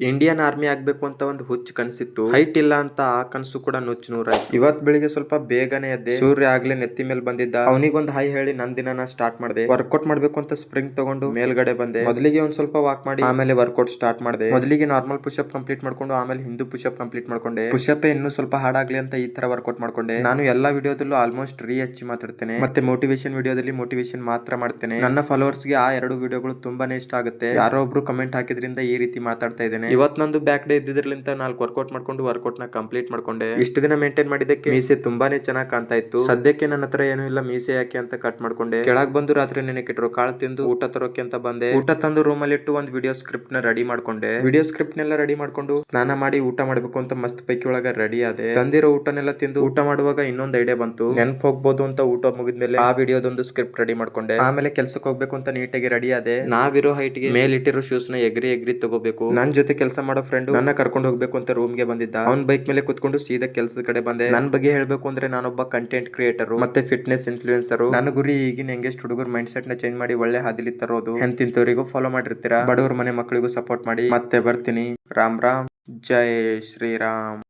Indian army ಆಗ್ಬೇಕು ಅಂತ ಒಂದು ಹುಚ್ಚು ಕನಸಿತ್ತು. ಹೈಟ್ ಇಲ್ಲ ಅಂತ ಆ ಕನಸು ಕೂಡ ನುಚ್ಚು ನೂರಾಯ್ತು. ಇವತ್ ಬೆಳಿಗ್ಗೆ ಸ್ವಲ್ಪ ಬೇಗನೆ ಎದ್ದೆ. ಸೂರ್ಯ ಆಗ್ಲೇ ನೆತ್ತಿ ಮೇಲೆ ಬಂದಿದ್ದ. ಅವನಿಗೊಂದು ಹೈ ಹೇಳಿ ನನ್ ದಿನ ಸ್ಟಾರ್ಟ್ ಮಾಡಿದೆ. ವರ್ಕೌಟ್ ಮಾಡ್ಬೇಕು ಅಂತ ಸ್ಪ್ರಿಂಗ್ ತಗೊಂಡು ಮೇಲ್ಗಡೆ ಬಂದೆ. ಮೊದಲಿಗೆ ಒಂದ್ ಸ್ವಲ್ಪ ವಾಕ್ ಮಾಡಿ ಆಮೇಲೆ ವರ್ಕೌಟ್ ಸ್ಟಾರ್ಟ್ ಮಾಡಿದೆ. ಮೊದಲಿಗೆ ನಾರ್ಮಲ್ ಪುಷಪ್ ಕಂಪ್ಲೀಟ್ ಮಾಡ್ಕೊಂಡು ಆಮೇಲೆ ಹಿಂದೂ ಪುಷಪ್ ಕಂಪ್ಲೀಟ್ ಮಾಡ್ಕೊಂಡೆ. ಪುಷಪ್ ಇನ್ನೂ ಸ್ವಲ್ಪ ಹಾಡಾಗ್ಲಿ ಅಂತ ಈ ತರ ವರ್ಕೌಟ್ ಮಾಡ್ಕೊಂಡೆ. ನಾನು ಎಲ್ಲಾ ವಿಡಿಯೋದಲ್ಲೂ ಆಲ್ಮೋಸ್ಟ್ ಹಚ್ಚಿ ಮಾತಾಡ್ತೇನೆ. ಮತ್ತೆ ಮೋಟಿವೇಶನ್ ವಿಡಿಯೋದಲ್ಲಿ ಮೋಟಿವೇಶನ್ ಮಾತ್ರ ಮಾಡ್ತೇನೆ. ನನ್ನ ಫಾಲೋವರ್ಸ್ ಗೆ ಆ ಎರಡು ವಿಡಿಯೋಗಳು ತುಂಬಾನೇ ಇಷ್ಟ ಆಗುತ್ತೆ. ಯಾರೋ ಒಬ್ರು ಕಮೆಂಟ್ ಹಾಕಿದ್ರಿಂದ ಈ ರೀತಿ ಮಾತಾಡ್ತಾ ಇದ್ದೇನೆ. ಇವತ್ ನಂದು ಬ್ಯಾಕ್ ಡೇ ಇದ್ದಿದ್ರಲಿಂತ 4 ವರ್ಕೌಟ್ ಮಾಡ್ಕೊಂಡು ವರ್ಕೌಟ್ ನ ಕಂಪ್ಲೀಟ್ ಮಾಡ್ಕೊಂಡೆ. ಇಷ್ಟು ದಿನ ಮೇಂಟೈನ್ ಮಾಡಿದ್ದಕ್ಕೆ ಮೀಸೆ ತುಂಬಾನೇ ಚೆನ್ನಾಗಿ ಕಾಣ್ತಾ ಇತ್ತು. ಸದ್ಯಕ್ಕೆ ನನ್ನ ಹತ್ರ ಏನೂ ಇಲ್ಲ, ಮೀಸೆ ಯಾಕೆ ಅಂತ ಕಟ್ ಮಾಡ್ಕೊಂಡೆ. ಕೆಳಗ್ ಬಂದು ರಾತ್ರಿ ನೆನೆಕಿಟ್ರು ಕಾಳು ತಿಂದು ಊಟ ತರೋಕೆ ಅಂತ ಬಂದೆ. ಊಟ ತಂದು ರೂಮ್ ಅಲ್ಲಿ ಇಟ್ಟು ಒಂದು ವಿಡಿಯೋ ಸ್ಕ್ರಿಪ್ಟ್ ನ ರೆಡಿ ಮಾಡ್ಕೊಂಡೆ. ವಿಡಿಯೋ ಸ್ಕ್ರಿಪ್ಟ್ ನೆಲ್ಲ ರೆಡಿ ಮಾಡ್ಕೊಂಡು ಸ್ನಾನ ಮಾಡಿ ಊಟ ಮಾಡ್ಬೇಕು ಅಂತ ಮಸ್ತ್ ಪೈಕಿ ಒಳಗ ರೆಡಿ ಆದೆ. ತಂದಿರೋ ಊಟನೆಲ್ಲ ತಿಂದು ಊಟ ಮಾಡುವಾಗ ಇನ್ನೊಂದು ಐಡಿಯಾ ಬಂತು. ನೆನ್ಪ್ ಹೋಗ್ಬೋದು ಅಂತ ಊಟ ಮುಗಿದ್ಮೇಲೆ ಆ ವಿಡಿಯೋದೊಂದು ಸ್ಕ್ರಿಪ್ಟ್ ರೆಡಿ ಮಾಡ್ಕೊಂಡೆ. ಆಮೇಲೆ ಕೆಲ್ಸಕ್ಕೆ ಹೋಗ್ಬೇಕು ಅಂತ ನೀಟಾಗಿ ರೆಡಿ ಆದೆ. ನಾವಿರೋ ಹೈಟ್ ಗೆ ಮೇಲ್ ಇಟ್ಟಿರೋ ಶೂಸ್ ನ ಎಗ್ರಿ ತಗೋಬೇಕು. ನನ್ ಜೊತೆ ಕೆಲಸ ಮಾಡೋ ಫ್ರೆಂಡ್ ನನ್ನ ಕರ್ಕೊಂಡು ಹೋಗ್ಬೇಕು ಅಂತ ರೂಮ್ ಗೆ ಬಂದಿದ್ದ. ಅವ್ನ್ ಬೈಕ್ ಮೇಲೆ ಕುತ್ಕೊಂಡು ಸೀದಾ ಕೆಲಸದ ಕಡೆ ಬಂದೆ. ನನ್ ಬಗ್ಗೆ ಹೇಳ್ಬೇಕು ಅಂದ್ರೆ ನಾನೊಬ್ಬ ಕಂಟೆಂಟ್ ಕ್ರಿಯೇಟರ್ ಮತ್ತೆ ಫಿಟ್ನೆಸ್ ಇನ್ಫ್ಲೂಯೆನ್ಸರ್. ನನ್ನ ಗುರಿ ಈಗಿನ ಯಂಗೆಸ್ಟ್ ಹುಡುಗರ ಮೈಂಡ್ ಸೆಟ್ ನ ಚೇಂಜ್ ಮಾಡಿ ಒಳ್ಳೆ ಹಾದಿಲಿ ತರೋದು. ಎಂತಿಂತವರಿಗೂ ಫಾಲೋ ಮಾಡಿರ್ತೀರಾ. ಬಡವ್ರ ಮನೆ ಮಕ್ಕಳಿಗೂ ಸಪೋರ್ಟ್ ಮಾಡಿ. ಮತ್ತೆ ಬರ್ತೀನಿ. ರಾಮ್ ರಾಮ್, ಜೈ ಶ್ರೀರಾಮ್.